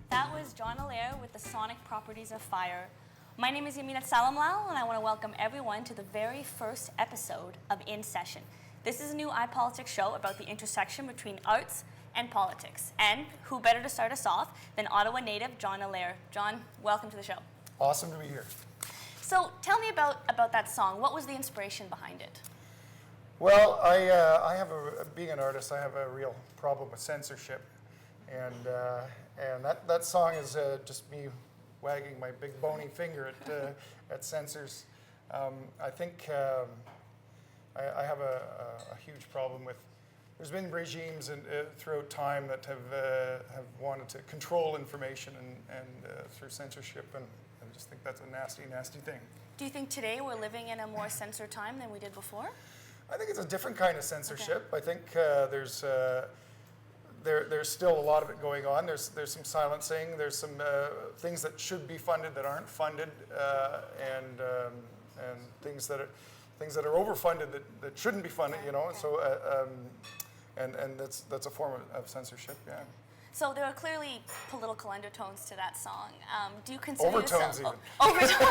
That was John Allaire with The Sonic Properties of Fire. My name is Yamina Tsalamlal, and I want to welcome everyone to the very first episode of In Session. This is a new iPolitics show about the intersection between arts and politics. And who better to start us off than Ottawa native John Allaire. John, welcome to the show. Awesome to be here. So tell me about that song. What was the inspiration behind it? Well, being an artist, I have a real problem with censorship. And that song is just me wagging my big bony finger at censors. I think I have a huge problem with. There's been regimes throughout time that have wanted to control information and through censorship, and I just think that's a nasty, nasty thing. Do you think today we're living in a more censored time than we did before? I think it's a different kind of censorship. Okay. I think there's still a lot of it going on. There's some silencing. There's some things that should be funded that aren't funded, and things that are overfunded that shouldn't be funded. You know, okay. So and that's a form of censorship. Yeah. So there are clearly political undertones to that song. Do you consider overtones yourself even? Overtones.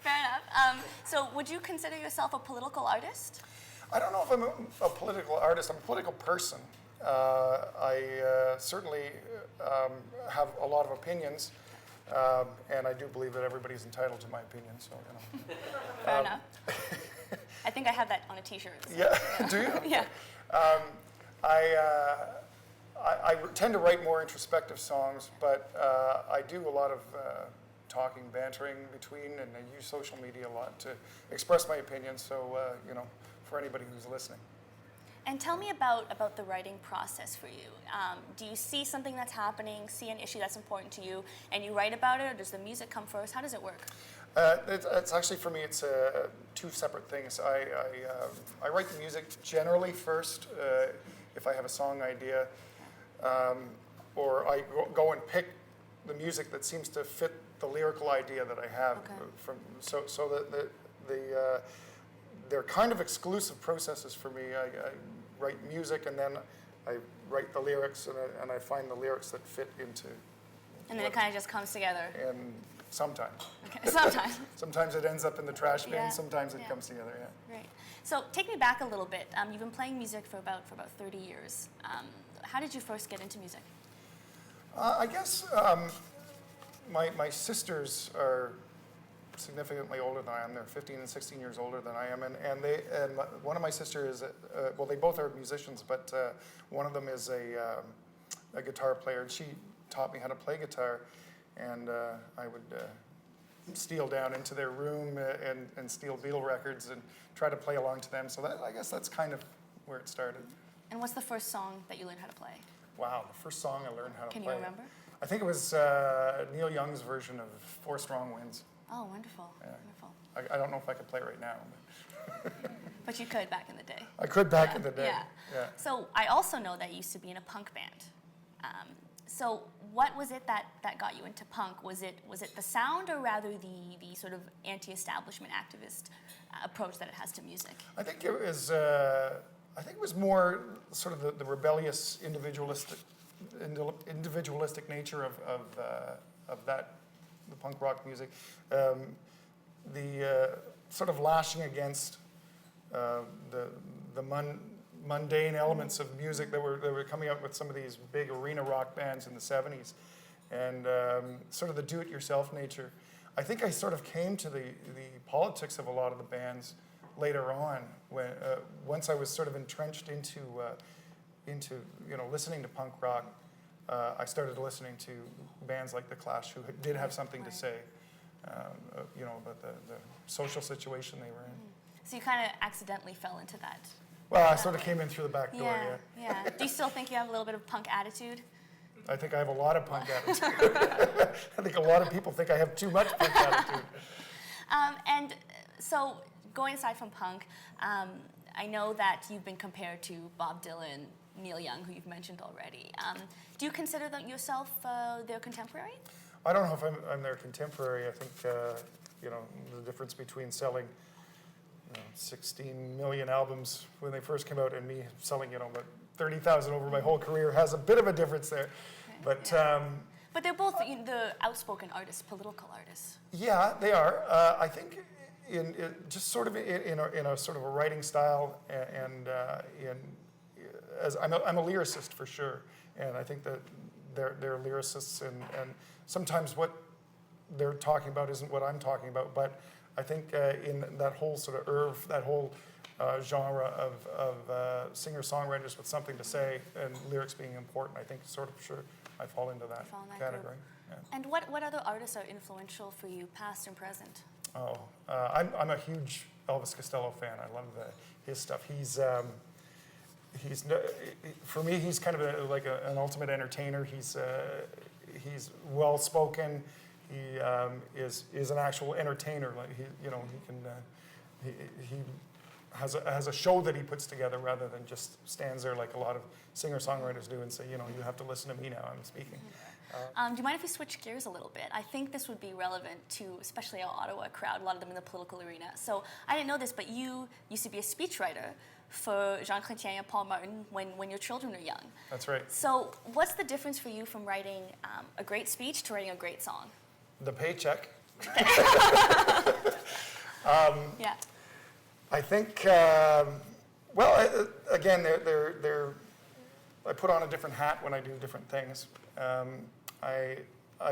Fair enough. So would you consider yourself a political artist? I don't know if I'm a political artist. I'm a political person. I certainly have a lot of opinions, and I do believe that everybody's entitled to my opinion. So you know. Fair enough. I think I have that on a T-shirt. So. Yeah. Do you? Yeah. I tend to write more introspective songs, but I do a lot of talking, bantering between, and I use social media a lot to express my opinions. So you know, for anybody who's listening. And tell me about the writing process for you. Do you see something that's happening, see an issue that's important to you, and you write about it, or does the music come first? How does it work? It's actually, for me, it's two separate things. I write the music generally first, if I have a song idea, or I go and pick the music that seems to fit the lyrical idea that I have. Okay. So that they're kind of exclusive processes for me. I write music, and then I write the lyrics, and I find the lyrics that fit into. And then it kind of just comes together. And sometimes. Okay. Sometimes. Sometimes it ends up in the trash bin. Yeah. Sometimes it comes together. Yeah. Right. So take me back a little bit. You've been playing music for about 30 years. How did you first get into music? I guess my sisters are significantly older than I am. They're 15 and 16 years older than I am, and one of my sisters, well, they both are musicians, but one of them is a guitar player, and she taught me how to play guitar, and I would steal down into their room and steal Beatle records and try to play along to them. So I guess that's kind of where it started. And what's the first song that you learned how to play? Wow, the first song I learned how to play. Can you remember? I think it was Neil Young's version of Four Strong Winds. Oh, wonderful. Yeah. Wonderful. I don't know if I could play right now. But you could back in the day. I could back in the day. Yeah. So I also know that you used to be in a punk band. So what was it that got you into punk? Was it the sound, or rather the sort of anti-establishment activist approach that it has to music? I think it was more sort of the rebellious, individualistic nature of the punk rock music. The sort of lashing against the mundane elements of music that were coming out with some of these big arena rock bands in the 70s, and sort of the do-it-yourself nature. I think I sort of came to the politics of a lot of the bands later on, when once I was sort of entrenched into listening to punk rock. I started listening to bands like The Clash, who did have something to say, about the social situation they were in. So you kind of accidentally fell into that. Well, I sort of came in through the back door, Yeah. Do you still think you have a little bit of punk attitude? I think I have a lot of punk attitude. I think a lot of people think I have too much punk attitude. And so, going aside from punk, I know that you've been compared to Bob Dylan, Neil Young, who you've mentioned already. Do you consider yourself their contemporary? I don't know if I'm their contemporary. I think, the difference between selling 16 million albums when they first came out and me selling, about 30,000 over my whole career has a bit of a difference there. Okay. But But they're both the outspoken artists, political artists. Yeah, they are. I think in just sort of in a sort of a writing style, and as I'm a lyricist for sure, and I think that they're lyricists, and sometimes what they're talking about isn't what I'm talking about, but I think in that whole sort of oeuvre, that whole genre of singer-songwriters with something to say and lyrics being important, I think sort of sure I fall into that category. Yeah. And what other artists are influential for you, past and present? Oh, I'm a huge Elvis Costello fan. I love his stuff. He's for me, he's kind of like an ultimate entertainer. He's well spoken. He is an actual entertainer. Like he has a show that he puts together rather than just stands there like a lot of singer-songwriters do and say, you have to listen to me now, I'm speaking. Do you mind if we switch gears a little bit? I think this would be relevant to especially our Ottawa crowd, a lot of them in the political arena. So I didn't know this, but you used to be a speechwriter for Jean Chrétien and Paul Martin when your children were young. That's right. So what's the difference for you from writing a great speech to writing a great song? The paycheck. Yeah. I think, again, I put on a different hat when I do different things. I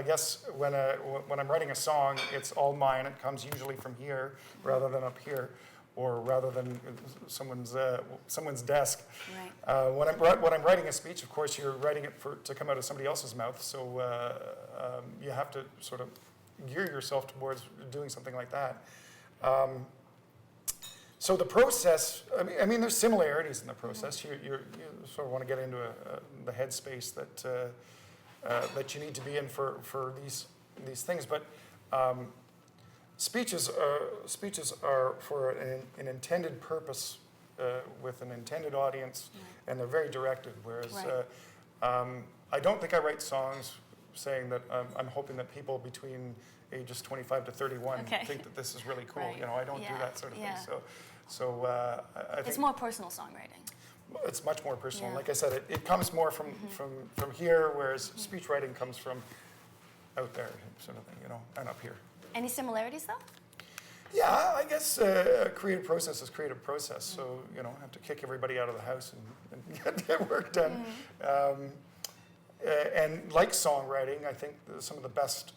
guess when I'm writing a song, it's all mine. It comes usually from here rather than up here, or rather than someone's desk. Right. When I'm writing a speech, of course, you're writing it to come out of somebody else's mouth. So you have to sort of gear yourself towards doing something like that. So the process, I mean, there's similarities in the process. You sort of want to get into the headspace that you need to be in for these things. But speeches are for an intended purpose with an intended audience, and they're very directed. Whereas I don't think I write songs saying that I'm hoping that people between ages 25 to 31 think that this is really cool. Right. I don't do that sort of thing. So I think it's more personal songwriting. It's much more personal. Yeah. Like I said, it comes more from here, whereas speech writing comes from out there, sort of thing, and up here. Any similarities though? Yeah, I guess creative process is creative process. So I have to kick everybody out of the house and get work done. And like songwriting, I think some of the best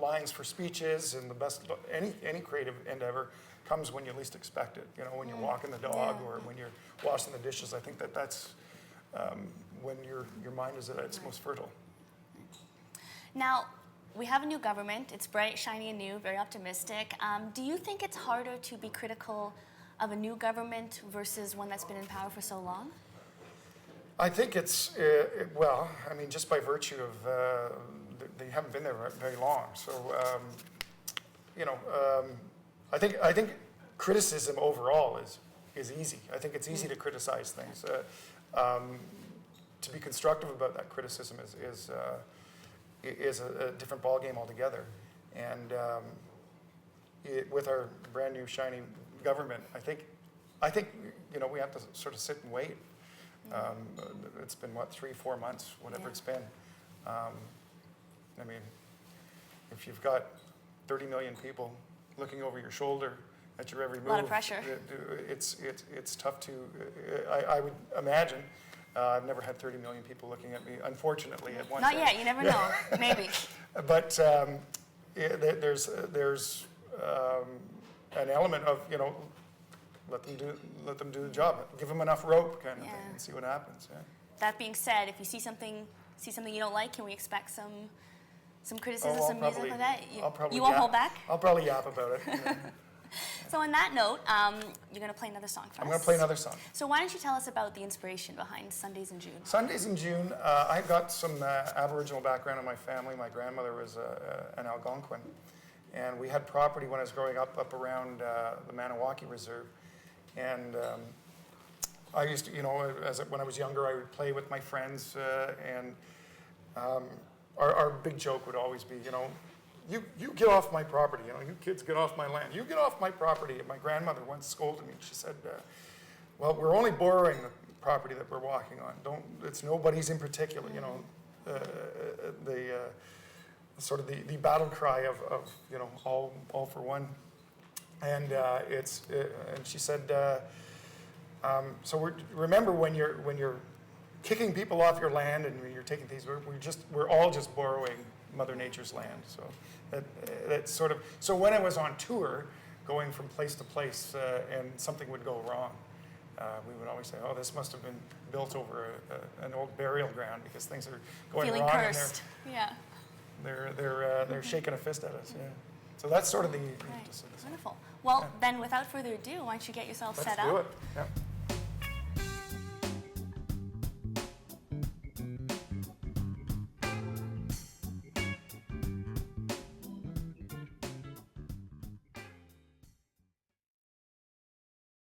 lines for speeches and the best any creative endeavor comes when you least expect it. When you're walking the dog or when you're washing the dishes. I think that's when your mind is at its most fertile. Now, we have a new government. It's bright, shiny, and new, very optimistic. Do you think it's harder to be critical of a new government versus one that's been in power for so long? I think it's, just by virtue of, they haven't been there very long. So, I think criticism overall is easy. I think it's easy to criticize things. To be constructive about that criticism is a different ballgame altogether. And with our brand new shiny government, I think we have to sort of sit and wait. It's been 3-4 months, whatever it's been. I mean, if you've got 30 million people looking over your shoulder at your every move, a lot of pressure. It's tough to. I would imagine. I've never had 30 million people looking at me, unfortunately, at once. Not yet. You never know. Maybe. But there's an element of let them do the job. Give them enough rope, kind of thing, and see what happens. Yeah. That being said, if you see something you don't like, can we expect some criticism, some music like that? You won't hold back? I'll probably yap about it. Yeah. So on that note, you're going to play another song for us. I'm going to play another song. So why don't you tell us about the inspiration behind Sundays in June? Sundays in June, I've got some Aboriginal background in my family. My grandmother was an Algonquin. And we had property when I was growing up around the Maniwaki Reserve. And I used to, when I was younger, I would play with my friends. And our big joke would always be, you get off my property, you kids get off my land. You get off my property. And my grandmother once scolded me. She said, well, we're only borrowing the property that we're walking on. It's nobody's in particular, sort of the battle cry of all for one. And and she said, so remember when you're kicking people off your land and when you're taking things, we're all just borrowing Mother Nature's land. So that's sort of, so when I was on tour, going from place to place, and something would go wrong, we would always say, "Oh, this must have been built over an old burial ground because things are going Feeling wrong." cursed. They're shaking a fist at us. Yeah. So that's sort of the. Right. Wonderful. Well, then, without further ado, why don't you get yourself set up? Let's do it. Yeah.